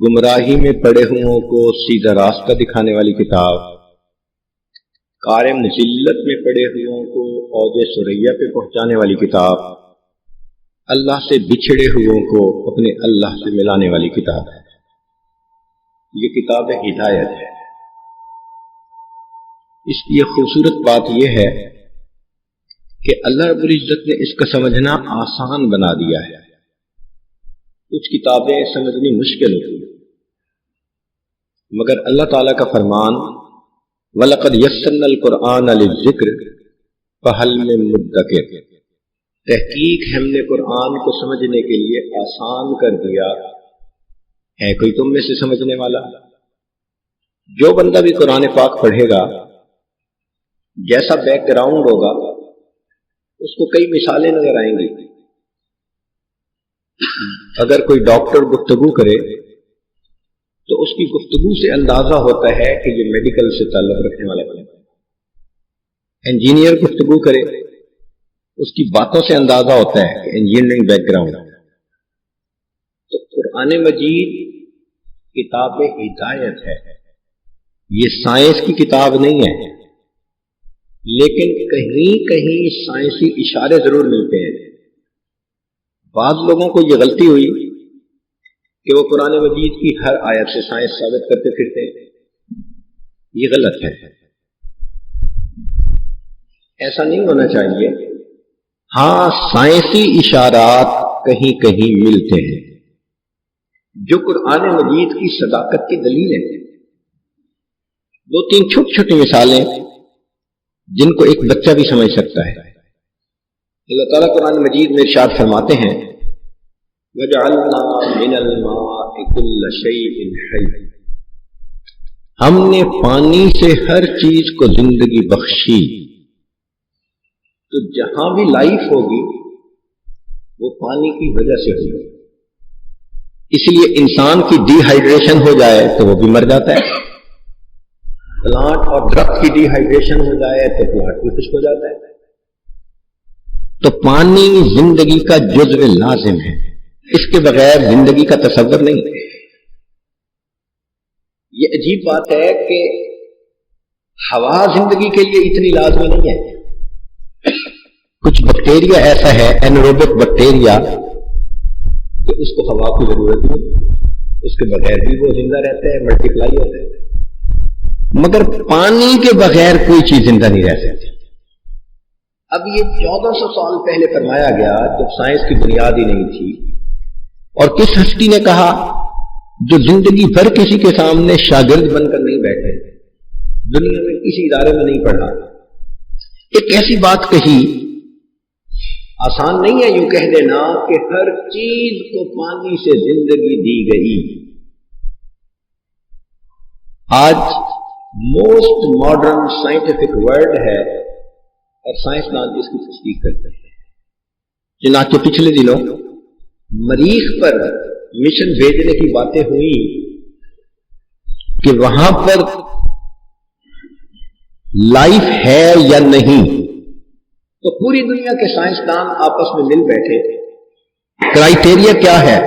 گمراہی میں پڑے ہوں کو سیدھا راستہ دکھانے والی کتاب، قارم ذلت میں پڑے ہوں کو اوج ثریا پہ پہنچانے والی کتاب، اللہ سے بچھڑے ہوں کو اپنے اللہ سے ملانے والی کتاب ہے۔ یہ کتاب ہدایت ہے۔ اس کی خوبصورت بات یہ ہے کہ اللہ رب العزت نے اس کا سمجھنا آسان بنا دیا ہے۔ کچھ کتابیں سمجھنی مشکل ہوتی ہیں، مگر اللہ تعالیٰ کا فرمان وَلَقَدْ يَسَّرْنَا الْقُرْآنَ لِلذِّكْرِ فَهَلْ مِن مُدَّكِرٍ، تحقیق ہم نے قرآن کو سمجھنے کے لیے آسان کر دیا ہے، کوئی تم میں سے سمجھنے والا؟ جو بندہ بھی قرآن پاک پڑھے گا، جیسا بیک گراؤنڈ ہوگا اس کو کئی مثالیں نظر آئیں گی۔ اگر کوئی ڈاکٹر گفتگو کرے تو اس کی گفتگو سے اندازہ ہوتا ہے کہ یہ میڈیکل سے تعلق رکھنے والا ہے۔ انجینئر گفتگو کرے اس کی باتوں سے اندازہ ہوتا ہے کہ انجینئرنگ بیک گراؤنڈ۔ تو قرآن مجید کتاب ہدایت ہے، یہ سائنس کی کتاب نہیں ہے، لیکن کہیں کہیں سائنسی اشارے ضرور ملتے ہیں۔ بعض لوگوں کو یہ غلطی ہوئی کہ وہ قرآن مجید کی ہر آیت سے سائنس ثابت کرتے پھرتے ہیں، یہ غلط ہے، ایسا نہیں ہونا چاہیے۔ ہاں، سائنسی اشارات کہیں کہیں ملتے ہیں جو قرآن مجید کی صداقت کی دلیل ہے۔ دو تین چھوٹی چھوٹی مثالیں جن کو ایک بچہ بھی سمجھ سکتا ہے۔ اللہ تعالیٰ قرآن مجید میں ارشاد فرماتے ہیں وَجَعَلْنَا مِنَ الْمَاءِ كُلَّ شَيْءٍ حَيٍّ، ہم نے پانی سے ہر چیز کو زندگی بخشی۔ تو جہاں بھی لائف ہوگی وہ پانی کی وجہ سے ہوگی، اس لیے انسان کی ڈی ہائیڈریشن ہو جائے تو وہ بھی مر جاتا ہے، پلانٹ اور درخت کی ڈی ہائیڈریشن ہو جائے تو پلانٹ بھی خشک ہو جاتا ہے۔ تو پانی زندگی کا جزو لازم ہے، اس کے بغیر زندگی کا تصور نہیں ہے۔ یہ عجیب بات ہے کہ ہوا زندگی کے لیے اتنی لازمی نہیں ہے۔ کچھ بیکٹیریا ایسا ہے، اینروبک بیکٹیریا، کہ اس کو ہوا کی ضرورت نہیں، اس کے بغیر بھی وہ زندہ رہتا ہے، ملٹیپلائی ہوتا ہے، مگر پانی کے بغیر کوئی چیز زندہ نہیں رہ سکتی۔ اب یہ 1400 سال پہلے فرمایا گیا جب سائنس کی بنیاد ہی نہیں تھی، اور کس ہستی نے کہا جو زندگی بھر کسی کے سامنے شاگرد بن کر نہیں بیٹھے، دنیا میں کسی ادارے میں نہیں پڑھا، ایک ایسی بات کہی۔ آسان نہیں ہے یوں کہہ دینا کہ ہر چیز کو پانی سے زندگی دی گئی۔ آج موسٹ ماڈرن سائنٹیفک ورلڈ ہے اور سائنسدان اس کی تصدیق کرتے ہیں۔ چنانچہ پچھلے دنوں مریخ پر مشن بھیجنے کی باتیں ہوئی کہ وہاں پر لائف ہے یا نہیں، تو پوری دنیا کے سائنسدان آپس میں مل بیٹھے، کرائیٹیریا کیا ہے،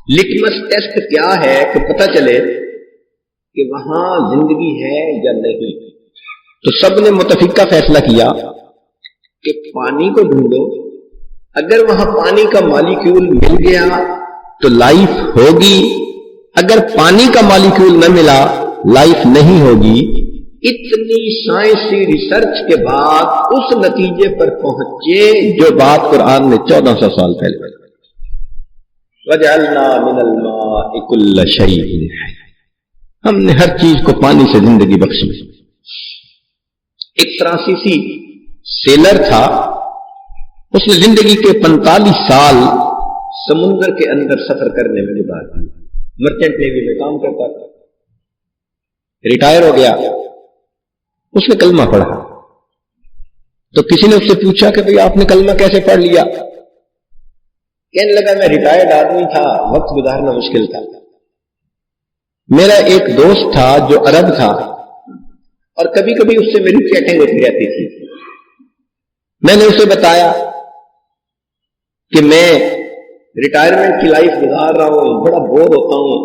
لٹمس ٹیسٹ کیا ہے کہ پتہ چلے کہ وہاں زندگی ہے یا نہیں۔ تو سب نے متفقہ فیصلہ کیا کہ پانی کو ڈھونڈو، اگر وہاں پانی کا مالیکیول مل گیا تو لائف ہوگی، اگر پانی کا مالیکیول نہ ملا لائف نہیں ہوگی۔ اتنی سائنسی ریسرچ کے بعد اس نتیجے پر پہنچے جو بات قرآن نے 1400 سال پہلے بتائی۔ وَجَعَلْنَا مِنَ الْمَاءِ كُلَّ شَيْءٍ حَيٍّ، ہم نے ہر چیز کو پانی سے زندگی بخشی۔ ایک فرانسیسی سیلر تھا، اس نے زندگی کے 45 سال سمندر کے اندر سفر کرنے میں گزار دی، مرچنٹ نیوی میں کام کرتا تھا، ریٹائر ہو گیا۔ اس نے کلمہ پڑھا تو کسی نے اس سے پوچھا کہ بھئی آپ نے کلمہ کیسے پڑھ لیا؟ کہنے لگا میں ریٹائرڈ آدمی تھا، وقت گزارنا مشکل تھا، میرا ایک دوست تھا جو عرب تھا اور کبھی کبھی اس سے میری چیٹنگ ہوتی رہتی تھی، میں نے اسے بتایا کہ میں ریٹائرمنٹ کی لائف گزار رہا ہوں، بڑا بور ہوتا ہوں،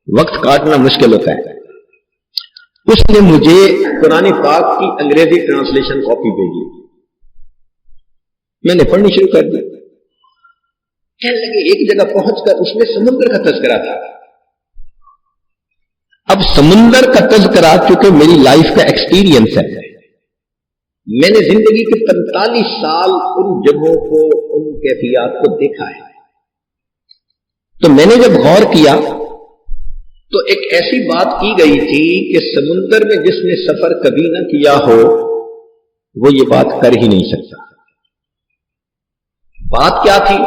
وقت کاٹنا مشکل ہوتا ہے. اس نے مجھے قرآن پاک کی انگریزی ٹرانسلیشن کاپی بھیجی. میں نے پڑھنی شروع کر دی. کہنے لگے ایک جگہ پہنچ کر اس میں سمندر کا تذکرہ تھا. اب سمندر کا تذکرہ چونکہ میری لائف کا ایکسپیرینس ہے، میں نے زندگی کے 45 سال ان جگہوں کو، ان کیفیات کو دیکھا ہے. تو میں نے جب غور کیا تو ایک ایسی بات کی گئی تھی کہ سمندر میں جس نے سفر کبھی نہ کیا ہو وہ یہ بات کر ہی نہیں سکتا. بات کیا تھی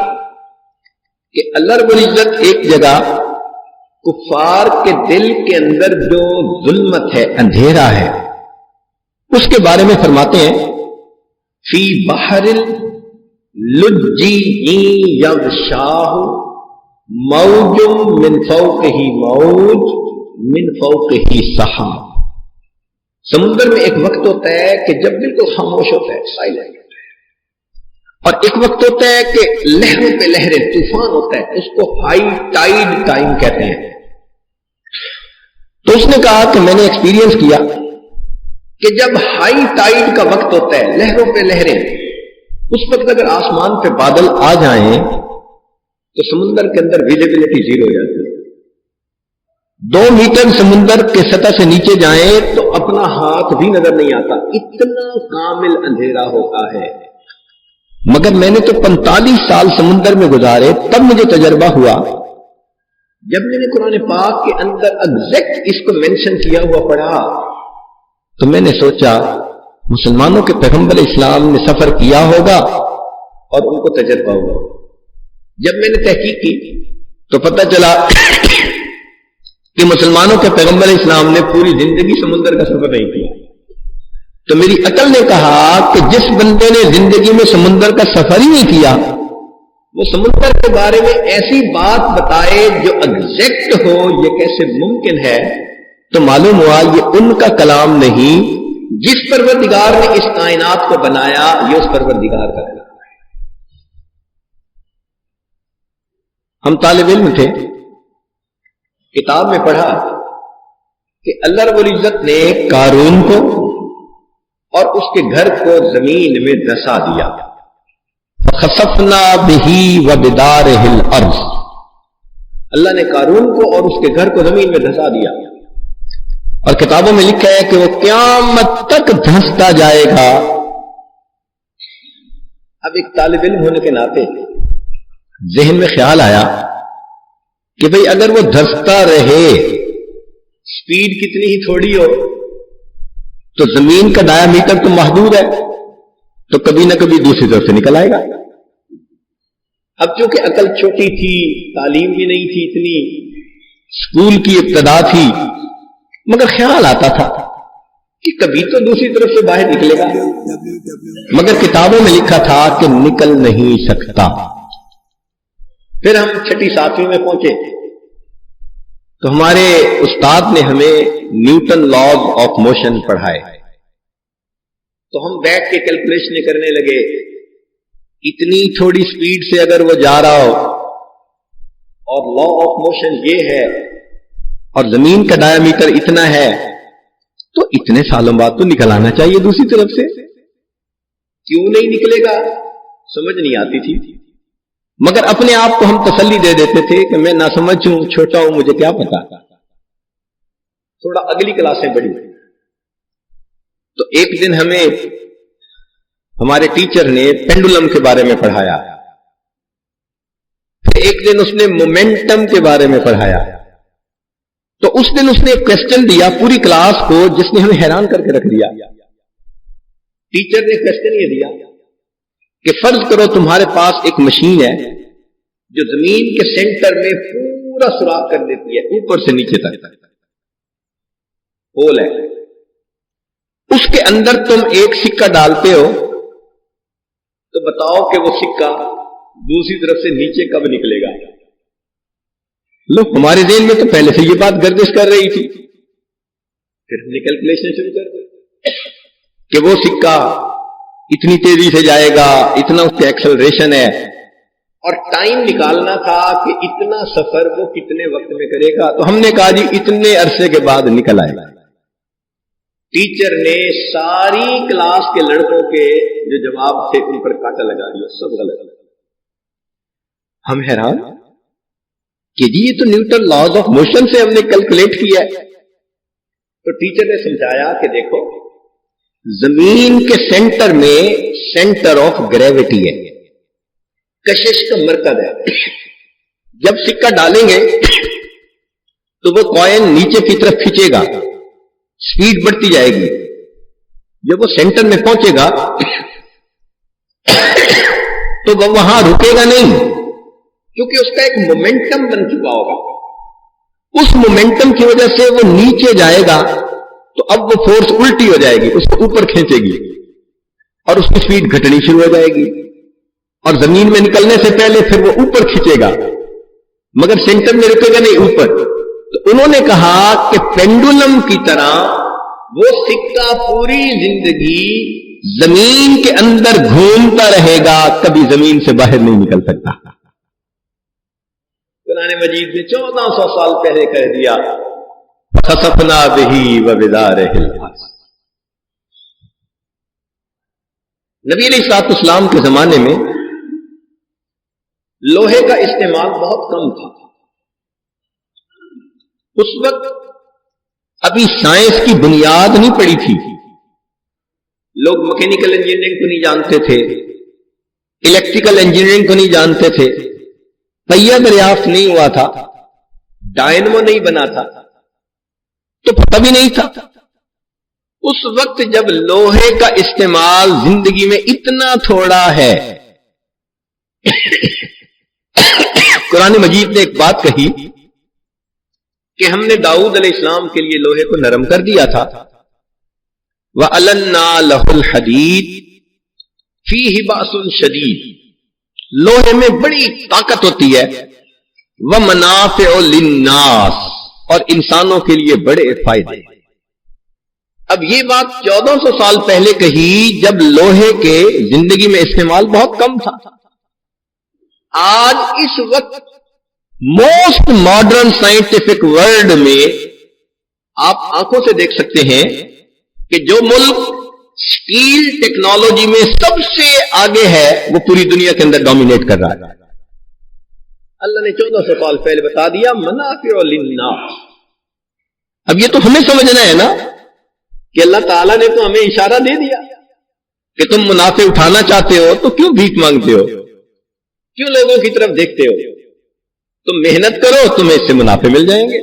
کہ اللہ رب العزت ایک جگہ کفار کے دل کے اندر جو ظلمت ہے، اندھیرا ہے، اس کے بارے میں فرماتے ہیں فی بحر لجی یغشاہ موج من فوقہ موج من فوقہ سحاب. سمندر میں ایک وقت ہوتا ہے کہ جب بالکل خاموش ہوتا ہے، سائلنٹ، اور ایک وقت ہوتا ہے کہ لہروں پہ لہریں، طوفان ہوتا ہے، اس کو ہائی ٹائیڈ ٹائم کہتے ہیں. تو اس نے کہا کہ میں نے ایکسپیرینس کیا کہ جب ہائی ٹائیڈ کا وقت ہوتا ہے، لہروں پہ لہریں، اس وقت اگر آسمان پہ بادل آ جائیں تو سمندر کے اندر ویزیبلٹی زیرو ہو جاتی ہے. 2 میٹر سمندر کے سطح سے نیچے جائیں تو اپنا ہاتھ بھی نظر نہیں آتا، اتنا کامل اندھیرا ہوتا ہے. مگر میں نے تو 45 سال سمندر میں گزارے، تب مجھے تجربہ ہوا جب میں نے قرآن پاک کے اندر ایگزیکٹ اس کو مینشن کیا ہوا پڑھا تو میں نے سوچا مسلمانوں کے پیغمبر اسلام نے سفر کیا ہوگا اور ان کو تجربہ ہوگا. جب میں نے تحقیق کی تو پتہ چلا کہ مسلمانوں کے پیغمبر اسلام نے پوری زندگی سمندر کا سفر نہیں کیا. تو میری عقل نے کہا کہ جس بندے نے زندگی میں سمندر کا سفر ہی نہیں کیا وہ سمندر کے بارے میں ایسی بات بتائے جو ایگزیکٹ ہو، یہ کیسے ممکن ہے؟ تو معلوم ہوا یہ ان کا کلام نہیں، جس پروردگار نے اس کائنات کو بنایا یہ اس پروردگار کا کلام ہے. ہم طالب علم تھے، کتاب میں پڑھا کہ اللہ رب العزت نے قارون کو اور اس کے گھر کو زمین میں دھسا دیا. خسفنا بہی وبدارہ الارض. اللہ نے قارون کو اور اس کے گھر کو زمین میں دھسا دیا، اور کتابوں میں لکھا ہے کہ وہ قیامت تک دھستا جائے گا. اب ایک طالب علم ہونے کے ناطے ذہن میں خیال آیا کہ بھئی اگر وہ دھستا رہے، سپیڈ کتنی ہی تھوڑی ہو، تو زمین کا ڈایا میٹر تو محدود ہے، تو کبھی نہ کبھی دوسری طرف سے نکل آئے گا. اب چونکہ عقل چھوٹی تھی، تعلیم بھی نہیں تھی اتنی، اسکول کی ابتدا تھی، مگر خیال آتا تھا کہ کبھی تو دوسری طرف سے باہر نکلے گا. مگر کتابوں میں لکھا تھا کہ نکل نہیں سکتا. پھر ہم 6 7ویں میں پہنچے تو ہمارے استاد نے ہمیں نیوٹن لاز آف موشن پڑھائے. تو ہم بیٹھ کے کیلکولیشن کرنے لگے، اتنی تھوڑی سپیڈ سے اگر وہ جا رہا ہو اور لا آف موشن یہ ہے اور زمین کا ڈایا میٹر اتنا ہے تو اتنے سالوں بعد تو نکل آنا چاہیے دوسری طرف سے. کیوں نہیں نکلے گا سمجھ نہیں آتی تھی، مگر اپنے آپ کو ہم تسلی دے دیتے تھے کہ میں نہ سمجھ ہوں، چھوٹا ہوں، مجھے کیا پتا. تھوڑا اگلی کلاسیں بڑھی تو ایک دن ہمیں ہمارے ٹیچر نے پینڈولم کے بارے میں پڑھایا، پھر ایک دن اس نے مومنٹم کے بارے میں پڑھایا. تو اس دن اس نے ایک کوسچن دیا پوری کلاس کو جس نے ہمیں حیران کر کے رکھ دیا. ٹیچر نے کوسچن یہ دیا کہ فرض کرو تمہارے پاس ایک مشین ہے جو زمین کے سینٹر میں پورا سوراخ کر دیتی ہے، اوپر سے نیچے تک ہول ہے. اس کے اندر تم ایک سکہ ڈالتے ہو تو بتاؤ کہ وہ سکہ دوسری طرف سے نیچے کب نکلے گا. لو ہمارے ذہن میں تو پہلے سے یہ بات گردش کر رہی تھی. پھر ہم نے کیلکولیشن شروع کر دی کہ وہ سکہ اتنی تیزی سے جائے گا، اتنا اس کا ایکسلریشن ہے، اور ٹائم نکالنا تھا کہ اتنا سفر وہ کتنے وقت میں کرے گا. تو ہم نے کہا جی اتنے عرصے کے بعد نکل آئے گا. ٹیچر نے ساری کلاس کے لڑکوں کے جو جواب تھے ان پر کاٹا لگا دیا, سب غلط. ہم حیران کہ جی یہ تو نیوٹن لاز آف موشن سے ہم نے کیلکولیٹ کیا ہے. تو ٹیچر نے سمجھایا کہ دیکھو زمین کے سینٹر میں سینٹر آف گریوٹی ہے, کشش کا مرکز ہے. جب سکہ ڈالیں گے تو وہ کوئن نیچے کی طرف کھینچے گا, سپیڈ بڑھتی جائے گی. جب وہ سینٹر میں پہنچے گا تو وہ وہاں رکے گا نہیں, کیونکہ اس کا ایک مومنٹم بن چکا ہوگا. اس مومنٹم کی وجہ سے وہ نیچے جائے گا تو اب وہ فورس الٹی ہو جائے گی, اس کو اوپر کھینچے گی اور اس کی سپیڈ گھٹنی شروع ہو جائے گی, اور زمین میں نکلنے سے پہلے پھر وہ اوپر کھینچے گا مگر سینٹر میں رکے گا نہیں اوپر. تو انہوں نے کہا کہ پینڈولم کی طرح وہ سکہ پوری زندگی زمین کے اندر گھومتا رہے گا, کبھی زمین سے باہر نہیں نکل سکتا. قرآن مجید نے 1400 سال پہلے کہہ دیا خسفنا بہی وبدارہ الارض. نبی علیہ الصلوۃ والسلام کے زمانے میں لوہے کا استعمال بہت کم تھا. اس وقت ابھی سائنس کی بنیاد نہیں پڑی تھی. لوگ میکینیکل انجینئرنگ کو نہیں جانتے تھے, الیکٹریکل انجینئرنگ کو نہیں جانتے تھے, پہیہ دریافت نہیں ہوا تھا, ڈائنمو نہیں بنا تھا, تو پتہ بھی نہیں تھا. اس وقت جب لوہے کا استعمال زندگی میں اتنا تھوڑا ہے, قرآن مجید نے ایک بات کہی کہ ہم نے داؤد علیہ السلام کے لیے لوہے کو نرم کر دیا تھا. وَأَلَنَّا لَهُ الْحَدِيدِ فِيهِ بَأْسٌ شَدِيدٌ, لوہے میں بڑی طاقت ہوتی ہے. وَمَنَافِعُ لِلنَّاسِ, اور انسانوں کے لیے بڑے فائدے. اب یہ بات 1400 سال پہلے کہی جب لوہے کے زندگی میں استعمال بہت کم تھا. آج اس وقت موسٹ ماڈرن سائنٹیفک ورلڈ میں آپ آنکھوں سے دیکھ سکتے ہیں کہ جو ملک اسٹیل ٹیکنالوجی میں سب سے آگے ہے وہ پوری دنیا کے اندر ڈومینیٹ کر رہا ہے. اللہ نے 1400 سال پہلے بتا دیا منافع للناس. اب یہ تو ہمیں سمجھنا ہے نا کہ اللہ تعالیٰ نے تو ہمیں اشارہ دے دیا کہ تم منافع اٹھانا چاہتے ہو تو کیوں بھیک مانگتے ہو, کیوں لوگوں کی طرف دیکھتے ہو. تم محنت کرو, تمہیں اس سے منافع مل جائیں گے.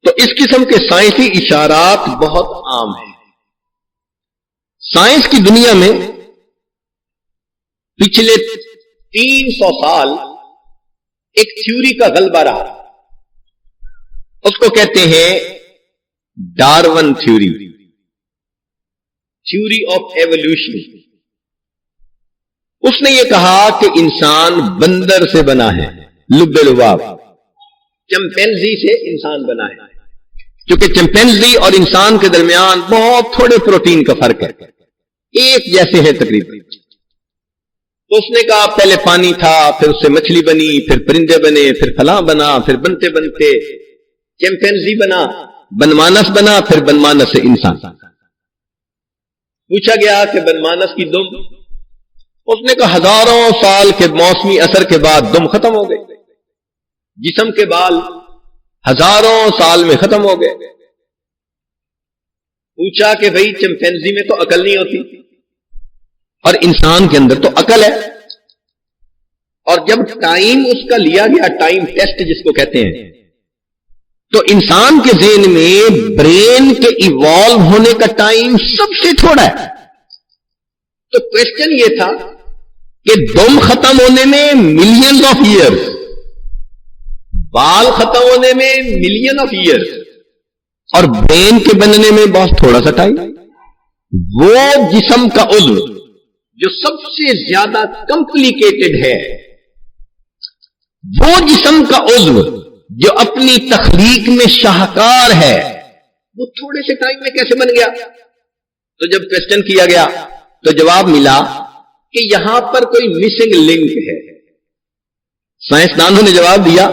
تو اس قسم کے سائنسی اشارات بہت عام ہیں. سائنس کی دنیا میں پچھلے 300 سال ایک تھیوری کا غلبہ رہا, اس کو کہتے ہیں Darwin theory, theory of evolution. اس نے یہ کہا کہ انسان بندر سے بنا ہے, لب لباب, چمپینزی سے انسان بنا ہے. کیونکہ چمپینزی اور انسان کے درمیان بہت تھوڑے پروٹین کا فرق ہے, ایک جیسے ہیں تقریباً. تو اس نے کہا پہلے پانی تھا, پھر اس سے مچھلی بنی, پھر پرندے بنے, پھر فلاں بنا, پھر بنتے بنتے چمپینزی بنا, بنمانس بنا, پھر بنمانس سے انسان. پوچھا گیا کہ بنمانس کی دم, اس نے کہا ہزاروں سال کے موسمی اثر کے بعد دم ختم ہو گئے, جسم کے بال ہزاروں سال میں ختم ہو گئے. پوچھا کہ بھئی چمپینزی میں تو عقل نہیں ہوتی اور انسان کے اندر تو عقل ہے, اور جب ٹائم اس کا لیا گیا, ٹائم ٹیسٹ جس کو کہتے ہیں, تو انسان کے ذہن میں برین کے ایوالو ہونے کا ٹائم سب سے تھوڑا ہے. تو کوشچن یہ تھا کہ دم ختم ہونے میں ملینز آف ایئرز, بال ختم ہونے میں ملین آف ایئرز, اور برین کے بننے میں بہت تھوڑا سا ٹائم. وہ جسم کا عضو جو سب سے زیادہ کمپلیکیٹڈ ہے, وہ جسم کا عضو جو اپنی تخلیق میں شاہکار ہے, وہ تھوڑے سے ٹائم میں کیسے بن گیا؟ تو جب کوشچن کیا گیا تو جواب ملا کہ یہاں پر کوئی مسنگ لنک ہے. سائنسدانوں نے جواب دیا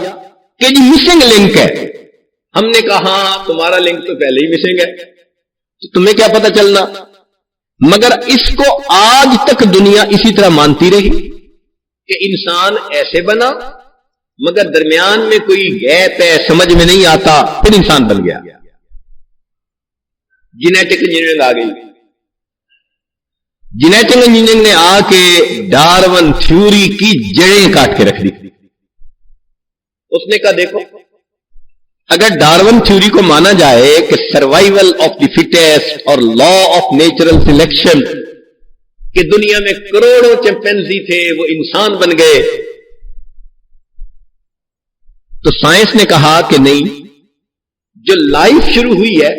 کہ جی مسنگ لنک ہے. ہم نے کہا ہاں تمہارا لنک تو پہلے ہی مسنگ ہے، تو تمہیں کیا پتا چلنا. مگر اس کو آج تک دنیا اسی طرح مانتی رہی کہ انسان ایسے بنا، مگر درمیان میں کوئی گیپ ہے، سمجھ میں نہیں آتا، پھر انسان بن گیا. جینیٹک انجینئرنگ آ گئی. جینیٹک انجینئرنگ نے آ کے ڈارون تھیوری کی جڑیں کاٹ کے رکھ دی. اس نے کہا دیکھو اگر ڈارون تھیوری کو مانا جائے کہ سروائیول آف دی فٹیسٹ اور لا آف نیچرل سلیکشن، کہ دنیا میں کروڑوں چمپینزی تھے وہ انسان بن گئے، تو سائنس نے کہا کہ نہیں، جو لائف شروع ہوئی ہے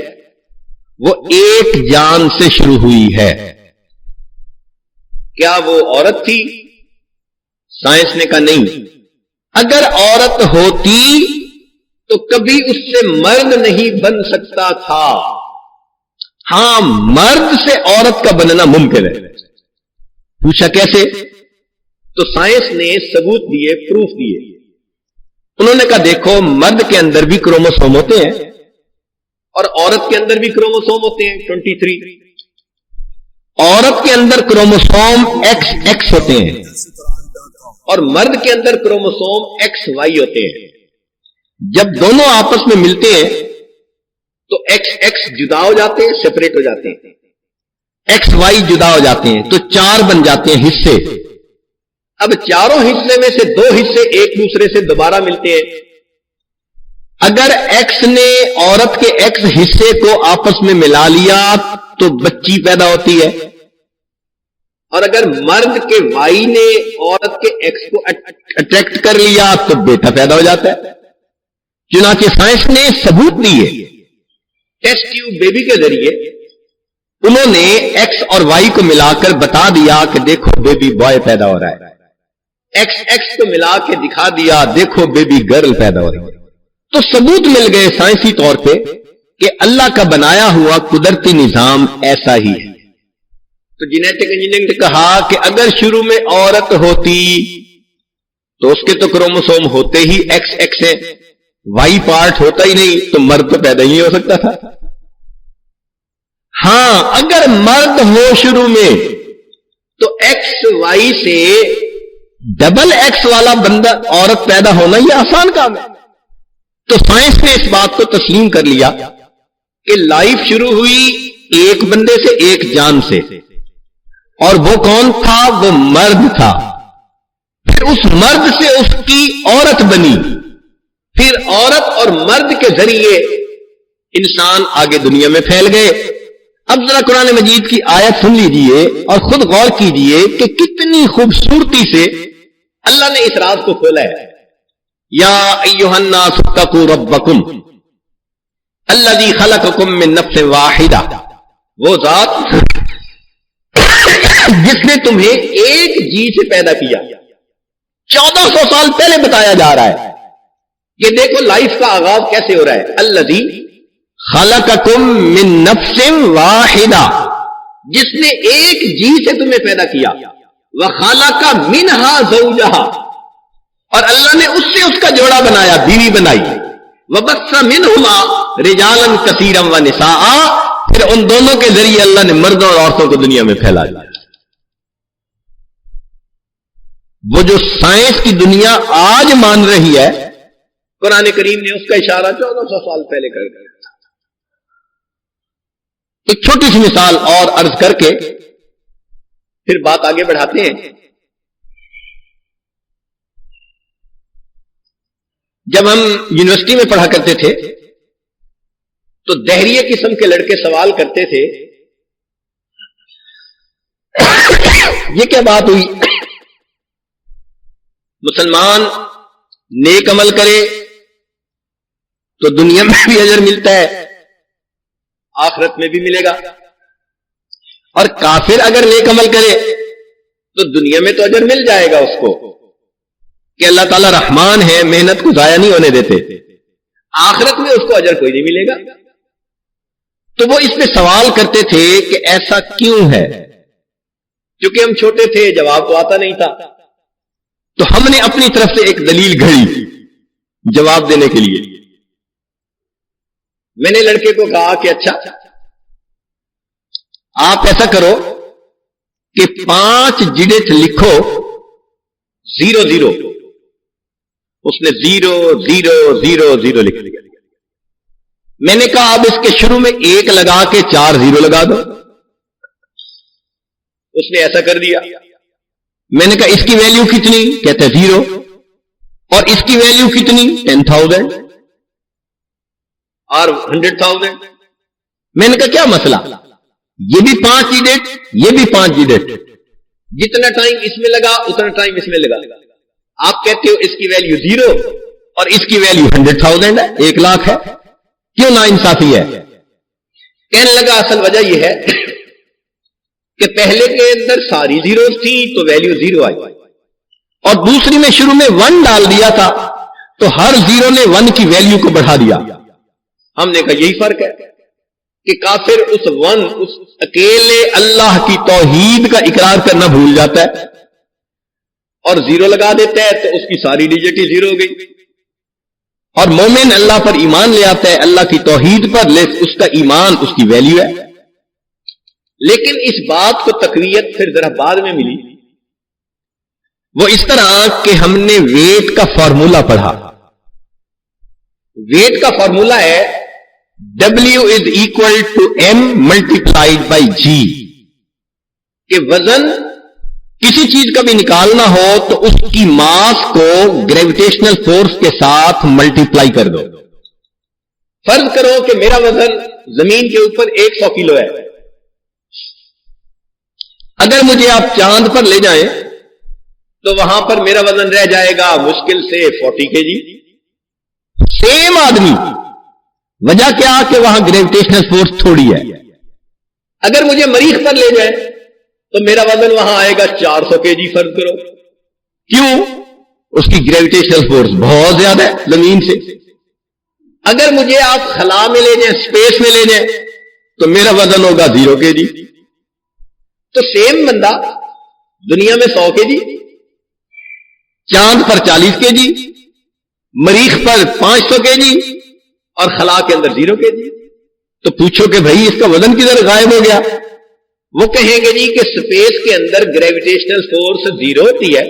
وہ ایک جان سے شروع ہوئی ہے. کیا وہ عورت تھی؟ سائنس نے کہا نہیں. اگر عورت ہوتی تو کبھی اس سے مرد نہیں بن سکتا تھا. ہاں مرد سے عورت کا بننا ممکن ہے. پوچھا کیسے؟ تو سائنس نے ثبوت دیے، پروف دیے. انہوں نے کہا دیکھو مرد کے اندر بھی کروموسوم ہوتے ہیں اور عورت کے اندر بھی کروموسوم ہوتے ہیں 23. عورت کے اندر کروموسوم ایکس ایکس ہوتے ہیں اور مرد کے اندر کروموسوم ایکس وائی ہوتے ہیں. جب دونوں آپس میں ملتے ہیں تو ایکس ایکس جدا ہو جاتے ہیں، سپریٹ ہو جاتے ہیں، ایکس وائی جدا ہو جاتے ہیں، تو 4 بن جاتے ہیں حصے. اب چاروں حصے میں سے 2 حصے ایک دوسرے سے دوبارہ ملتے ہیں. اگر ایکس نے عورت کے ایکس حصے کو آپس میں ملا لیا تو بچی پیدا ہوتی ہے، اور اگر مرد کے وائی نے عورت کے ایکس کو اٹریکٹ کر لیا تو بیٹا پیدا ہو جاتا ہے. چنانچہ سائنس نے ثبوت دیے ٹیسٹ ٹیوب بیبی کے ذریعے. انہوں نے ایکس اور وائی کو ملا کر بتا دیا کہ دیکھو بیبی بوائے پیدا ہو رہا ہے. ایکس ایکس کو ملا کے دکھا دیا دیکھو بیبی گرل پیدا ہو رہی ہے. تو ثبوت مل گئے سائنسی طور پہ کہ اللہ کا بنایا ہوا قدرتی نظام ایسا ہی ہے. تو جینیٹک انجینئرنگ نے کہا کہ اگر شروع میں عورت ہوتی تو اس کے تو کروموسوم ہوتے ہی ایکس ایکس ہے، وائی پارٹ ہوتا ہی نہیں، تو مرد تو پیدا ہی نہیں ہو سکتا تھا. ہاں اگر مرد ہو شروع میں تو ایکس وائی سے ڈبل ایکس والا بندہ عورت پیدا ہونا یہ آسان کام ہے. تو سائنس نے اس بات کو تسلیم کر لیا کہ لائف شروع ہوئی ایک بندے سے، ایک جان سے، اور وہ کون تھا؟ وہ مرد تھا. پھر اس مرد سے اس کی عورت بنی، پھر عورت اور مرد کے ذریعے انسان آگے دنیا میں پھیل گئے. اب ذرا قرآن مجید کی آیت سن لیجئے اور خود غور کیجئے کہ کتنی خوبصورتی سے اللہ نے اس راز کو کھولا ہے. یا ایھا الناس اتقوا ربکم الذی خلقکم من نفس واحدہ، وہ ذات جس نے تمہیں ایک جی سے پیدا کیا. 1400 سال پہلے بتایا جا رہا ہے کہ دیکھو لائف کا آغاز کیسے ہو رہا ہے. الذی خلقکم من نفس واحدہ، جس نے ایک جی سے تمہیں پیدا کیا. وخلق منہا زوجہا، اور اللہ نے اس سے اس کا جوڑا بنایا، بیوی بنائی. وبث منہما رجالا کثیرا ونساء، پھر ان دونوں کے ذریعے اللہ نے مردوں اور عورتوں کو دنیا میں پھیلا دیا. وہ جو سائنس کی دنیا آج مان رہی ہے، قرآن کریم نے اس کا اشارہ 1400 سال پہلے کر دیا. ایک چھوٹی سی مثال اور عرض کر کے پھر بات آگے بڑھاتے ہیں. جب ہم یونیورسٹی میں پڑھا کرتے تھے تو دہریے قسم کے لڑکے سوال کرتے تھے یہ کیا بات ہوئی، مسلمان نیک عمل کرے تو دنیا میں بھی اجر ملتا ہے، آخرت میں بھی ملے گا، اور کافر اگر نیک عمل کرے تو دنیا میں تو اجر مل جائے گا اس کو، کہ اللہ تعالیٰ رحمان ہے، محنت کو ضائع نہیں ہونے دیتے، آخرت میں اس کو اجر کوئی نہیں ملے گا. تو وہ اس پہ سوال کرتے تھے کہ ایسا کیوں ہے. کیونکہ ہم چھوٹے تھے، جواب تو آتا نہیں تھا، تو ہم نے اپنی طرف سے ایک دلیل گھڑی جواب دینے کے لیے۔ میں نے لڑکے کو کہا کہ اچھا آپ ایسا کرو کہ 5 ڈجٹ لکھو 00۔ اس نے 0000 لکھ دیا۔ میں نے کہا اب اس کے شروع میں 1 لگا کے 4 0 لگا دو۔ اس نے ایسا کر دیا۔ میں نے کہا اس کی ویلیو کتنی؟ کہتے 0۔ اور اس کی ویلیو کتنی؟ 10,000 اور 100,000۔ میں نے کہا کیا مسئلہ، یہ بھی 5 ڈجٹ، یہ بھی 5 ڈجٹ، جتنا ٹائم اس میں لگا اتنا ٹائم اس میں لگا۔ آپ کہتے ہو اس کی ویلیو 0 اور اس کی ویلیو 100,000 ہے، 1 لاکھ ہے، کیوں نا انصافی ہے؟ کہنے لگا اصل وجہ یہ ہے کہ پہلے کے اندر ساری زیروز تھی تو ویلیو 0 آئی، اور دوسری میں شروع میں 1 ڈال دیا تھا تو ہر 0 نے 1 کی ویلیو کو بڑھا دیا۔ ہم نے کہا یہی فرق ہے کہ کافر اس 1 اس اکیلے اللہ کی توحید کا اقرار کرنا بھول جاتا ہے اور 0 لگا دیتا ہے تو اس کی ساری ڈیجٹ ہی 0 ہو گئی، اور مومن اللہ پر ایمان لے آتا ہے، اللہ کی توحید پر، اس کا ایمان اس کی ویلیو ہے۔ لیکن اس بات کو تقویت پھر ذرا بعد میں ملی، وہ اس طرح کہ ہم نے ویٹ کا فارمولا پڑھا۔ ویٹ کا فارمولا ہے W = M × G، کہ وزن کسی چیز کا بھی نکالنا ہو تو اس کی ماس کو گریویٹیشنل فورس کے ساتھ ملٹیپلائی کر دو۔ فرض کرو کہ میرا وزن زمین کے اوپر 100 کلو ہے، اگر مجھے آپ چاند پر لے جائیں تو وہاں پر میرا وزن رہ جائے گا مشکل سے 40 kg۔ سیم آدمی، وجہ کیا کہ وہاں گریویٹیشنل فورس تھوڑی ہے۔ اگر مجھے مریخ پر لے جائیں تو میرا وزن وہاں آئے گا 400 kg۔ فرض کرو، کیوں؟ اس کی گریویٹیشنل فورس بہت زیادہ ہے زمین سے۔ اگر مجھے آپ خلا میں لے جائیں، اسپیس میں لے جائیں، تو میرا وزن ہوگا 0 kg۔ تو سیم بندہ دنیا میں 100 kg، چاند پر 40 kg، مریخ پر 500 kg اور خلا کے اندر 0 kg۔ تو پوچھو کہ بھائی اس کا وزن کدھر غائب ہو گیا؟ وہ کہیں گے جی کہ اسپیس کے اندر گریویٹیشنل فورس 0 ہوتی ہے،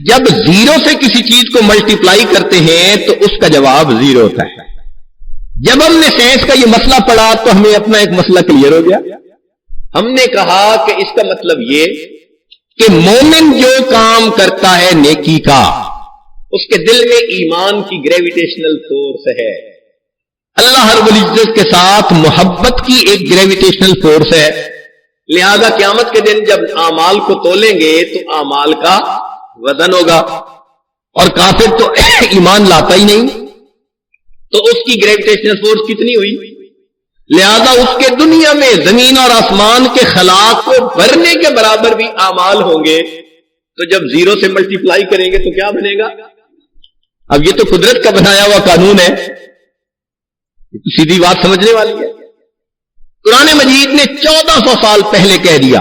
جب 0 سے کسی چیز کو ملٹیپلائی کرتے ہیں تو اس کا جواب 0 ہوتا ہے۔ جب ہم نے سائنس کا یہ مسئلہ پڑھا تو ہمیں اپنا ایک مسئلہ کلیئر ہو گیا۔ ہم نے کہا کہ اس کا مطلب یہ کہ مومن جو کام کرتا ہے نیکی کا، اس کے دل میں ایمان کی گریویٹیشنل فورس ہے، اللہ رب العزت کے ساتھ محبت کی ایک گریویٹیشنل فورس ہے۔ لہذا قیامت کے دن جب اعمال کو تولیں گے تو اعمال کا وزن ہوگا، اور کافر تو ایمان لاتا ہی نہیں، تو اس کی گریویٹیشنل فورس کتنی ہوئی؟ لہذا اس کے دنیا میں زمین اور آسمان کے خلا کو بھرنے کے برابر بھی اعمال ہوں گے، تو جب 0 سے ملٹیپلائی کریں گے تو کیا بنے گا؟ اب یہ تو قدرت کا بنایا ہوا قانون ہے، سیدھی بات سمجھنے والی ہے۔ قرآن مجید نے 1400 سال پہلے کہہ دیا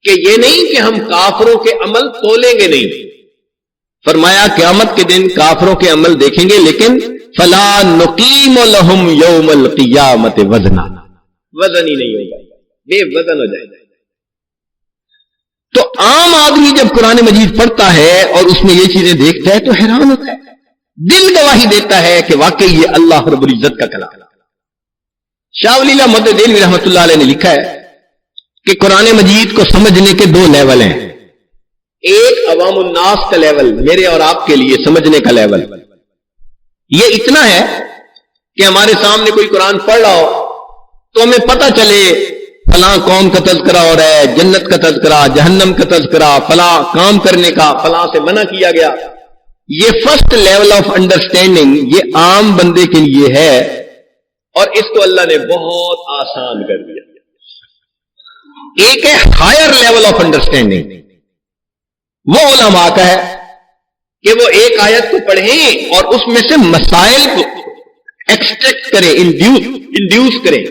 کہ یہ نہیں کہ ہم کافروں کے عمل تولیں گے نہیں، فرمایا قیامت کے دن کافروں کے عمل دیکھیں گے، لیکن فلا نقیم لہم یوم القیامت وزنا، وزن ہی نہیں ہوگا، بے وزن ہو جائے گا۔ تو عام آدمی جب قرآن مجید پڑھتا ہے اور اس میں یہ چیزیں دیکھتا ہے تو حیران ہوتا ہے، دل گواہی دیتا ہے کہ واقعی یہ اللہ رب العزت کا کلام۔ شاہ ولی اللہ مدد دہلوی رحمۃ اللہ علیہ نے لکھا ہے کہ قرآن مجید کو سمجھنے کے 2 لیول ہیں۔ ایک عوام الناس کا لیول، میرے اور آپ کے لیے سمجھنے کا لیول، یہ اتنا ہے کہ ہمارے سامنے کوئی قرآن پڑھ رہا ہو تو ہمیں پتہ چلے فلاں قوم کا تذکرہ ہو رہا ہے، جنت کا تذکرہ، جہنم کا تذکرہ، فلاں کام کرنے کا، فلاں سے منع کیا گیا۔ یہ فرسٹ لیول آف انڈرسٹینڈنگ یہ عام بندے کے لیے ہے، اور اس کو اللہ نے بہت آسان کر دیا۔ ایک ہے ہائر لیول آف انڈرسٹینڈنگ، وہ علماء کا ہے کہ وہ ایک آیت کو پڑھیں اور اس میں سے مسائل کو ایکسٹریکٹ کریں، انڈیوس کریں۔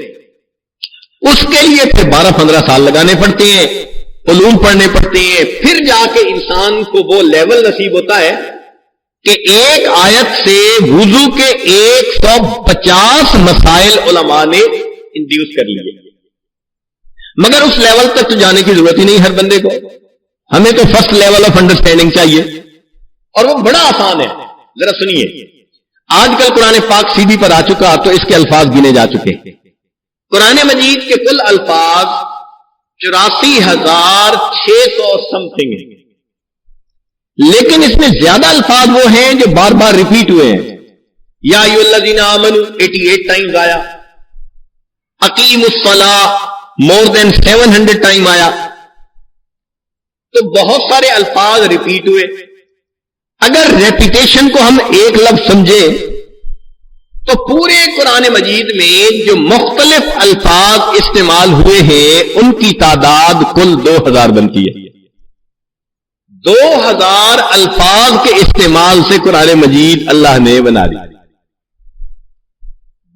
اس کے لیے پھر 12-15 سال لگانے پڑتے ہیں، علوم پڑھنے پڑتے ہیں، پھر جا کے انسان کو وہ لیول نصیب ہوتا ہے کہ ایک آیت سے وضو کے 150 مسائل علماء نے انڈیوس کر لیے. مگر اس لیول تک تو جانے کی ضرورت ہی نہیں ہر بندے کو. ہمیں تو فرسٹ لیول آف انڈرسٹینڈنگ چاہیے، اور وہ بڑا آسان ہے. ذرا سنیے، آج کل قرآن پاک سی ڈی پر آ چکا تو اس کے الفاظ گنے جا چکے. قرآن مجید کے کل الفاظ 84,600 سم تھنگ ہیں، لیکن اس میں زیادہ الفاظ وہ ہیں جو بار بار ریپیٹ ہوئے ہیں. یا ایھا الذین آمنوا 88 ٹائمز آیا، اقیموا الصلاۃ مور دین 700 ٹائم آیا. تو بہت سارے الفاظ ریپیٹ ہوئے. اگر ریپیٹیشن کو ہم ایک لفظ سمجھیں تو پورے قرآن مجید میں جو مختلف الفاظ استعمال ہوئے ہیں ان کی تعداد کل 2000 بنتی ہے. 2000 الفاظ کے استعمال سے قرآن مجید اللہ نے بنا دی.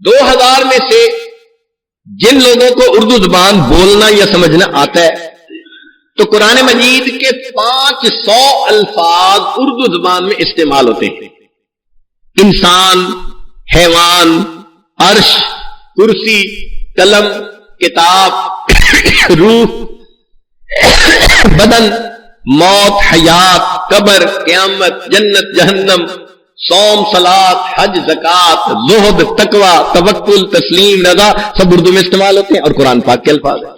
2000 میں سے جن لوگوں کو اردو زبان بولنا یا سمجھنا آتا ہے تو قرآن مجید کے 500 الفاظ اردو زبان میں استعمال ہوتے ہیں. انسان، حیوان، عرش، کرسی، قلم، کتاب، روح، بدن، موت، حیات، قبر، قیامت، جنت، جہنم، صوم، صلاۃ، حج، زکات، زہد، تقوی، توکل، تسلیم، رضا، سب اردو میں استعمال ہوتے ہیں اور قرآن پاک کے الفاظ ہیں.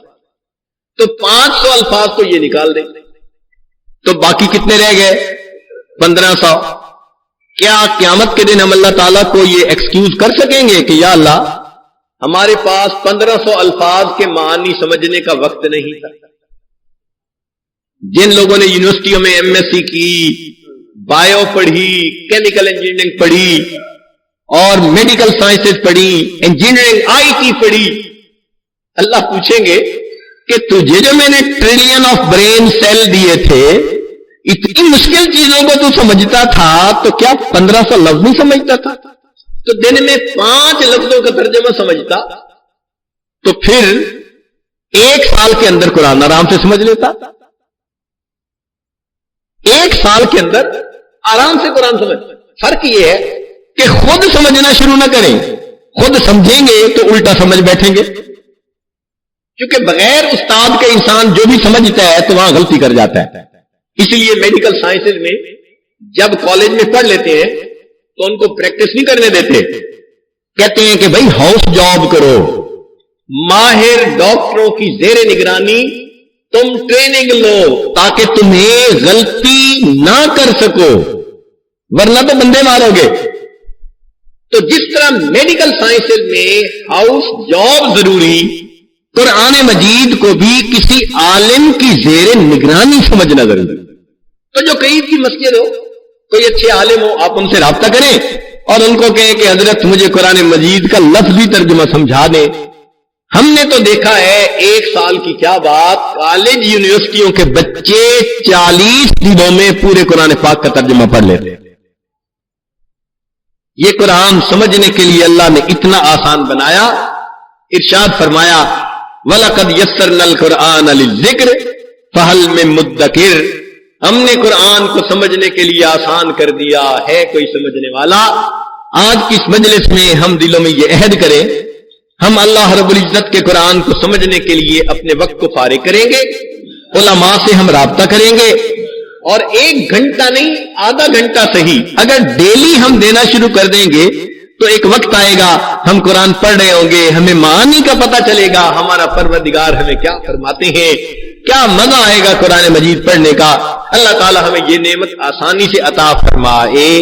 تو 500 الفاظ تو یہ نکال دیں تو باقی کتنے رہ گئے؟ 1500. کیا قیامت کے دن ہم اللہ تعالیٰ کو یہ ایکسکیوز کر سکیں گے کہ یا اللہ ہمارے پاس 1500 الفاظ کے معنی سمجھنے کا وقت نہیں تھا؟ جن لوگوں نے یونیورسٹیوں میں ایم ایس سی کی، بایو پڑھی، کیمیکل انجینئرنگ پڑھی اور میڈیکل سائنسز پڑھی، انجینئرنگ، آئی ٹی پڑھی، اللہ پوچھیں گے کہ تجھے جو میں نے ٹریلین آف برین سیل دیے تھے، اتنی مشکل چیزوں کو تو سمجھتا تھا تو کیا 1500 لفظ نہیں سمجھتا تھا؟ تو دن میں 5 لفظوں کا ترجمہ سمجھتا تو پھر 1 سال کے اندر قرآن آرام سے سمجھ لیتا. 1 سال کے اندر آرام سے قرآن سمجھ. فرق یہ ہے کہ خود سمجھنا شروع نہ کریں، خود سمجھیں گے تو الٹا سمجھ بیٹھیں گے. کیونکہ بغیر استاد کے انسان جو بھی سمجھتا ہے تو وہاں غلطی کر جاتا ہے. اس لیے میڈیکل سائنسز میں جب کالج میں پڑھ لیتے ہیں تو ان کو پریکٹس نہیں کرنے دیتے. کہتے ہیں کہ بھائی ہاؤس جاب کرو، ماہر ڈاکٹروں کی زیر نگرانی تم ٹریننگ لو تاکہ تمہیں غلطی نہ کر سکو، ورنہ تو بندے مارو گے. تو جس طرح میڈیکل سائنسز میں ہاؤس جاب ضروری، قرآن مجید کو بھی کسی عالم کی زیر نگرانی سمجھنا ضروری. تو جو قریب کی مسجد ہو، کوئی اچھے عالم ہو، آپ ان سے رابطہ کریں اور ان کو کہیں کہ حضرت مجھے قرآن مجید کا لفظی ترجمہ سمجھا دیں. ہم نے تو دیکھا ہے 1 سال کی کیا بات، کالج یونیورسٹیوں کے بچے 40 دنوں میں پورے قرآن پاک کا ترجمہ پڑھ لیتے ہیں. یہ قرآن سمجھنے کے لیے اللہ نے اتنا آسان بنایا. ارشاد فرمایا وَلَقَدْ يَسَّرْنَا الْقُرْآنَ لِلذِّكْرِ فَهَلْ مِن مُدَّكِرٍ. ہم نے قرآن کو سمجھنے کے لیے آسان کر دیا، ہے کوئی سمجھنے والا؟ آج کی اس مجلس میں ہم دلوں میں یہ عہد کریں، ہم اللہ رب العزت کے قرآن کو سمجھنے کے لیے اپنے وقت کو فارغ کریں گے، علماء سے ہم رابطہ کریں گے، اور 1 گھنٹہ نہیں، آدھا گھنٹہ صحیح اگر ڈیلی ہم دینا شروع کر دیں گے تو ایک وقت آئے گا ہم قرآن پڑھ رہے ہوں گے، ہمیں معانی کا پتہ چلے گا ہمارا پروردگار ہمیں کیا فرماتے ہیں، کیا مزہ آئے گا قرآن مجید پڑھنے کا. اللہ تعالی ہمیں یہ نعمت آسانی سے عطا فرمائے.